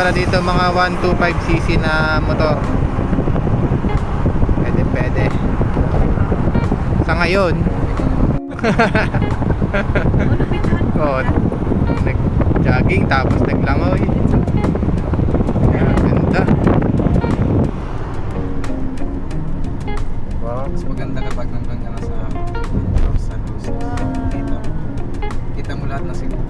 pala dito mga 125cc na motor. Pwede. Sa ngayon. Oh, nag-jogging tapos naglangoy. Yan, ganda. Wow. Mas maganda kapag nandun ka na sa kita mo lahat ng siguro.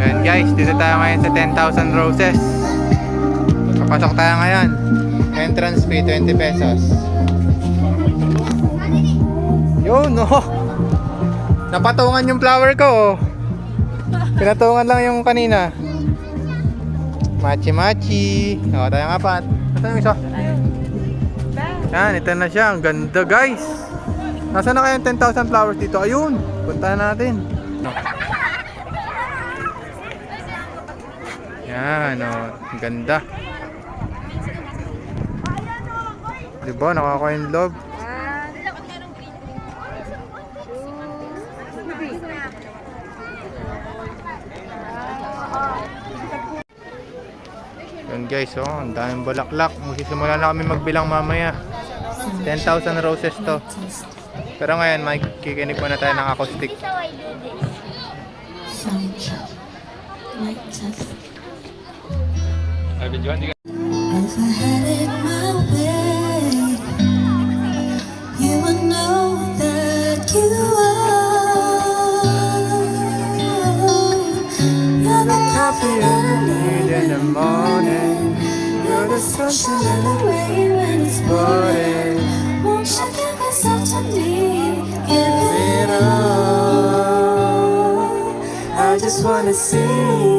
Ayan guys, dito tayo ngayon sa 10,000 Roses. Papasok tayo ngayon. Entrance fee 20 pesos. Yun, no. Napatungan yung flower ko, oh. Pinatungan lang yung kanina. Machi. O, tayo nga pa. Ito yung isa. Yan, ito na siya. Ang ganda, guys. Nasaan na kayong 10,000 flowers dito? Ayun. Puntahan natin. No. Yan, oh. Ang ganda. Diba? Nakaka-in love. Yun guys, oh, ang daming bulaklak. Magsisimula na kami magbilang mamaya. 10,000 roses to. Pero ngayon, makikinig muna tayo ng acoustic. If I had it my way, you would know that you are. You're the coffee that I need In the morning, you're the sunshine in the rain when it's pouring. Won't you give yourself to me? Give it all. I just wanna see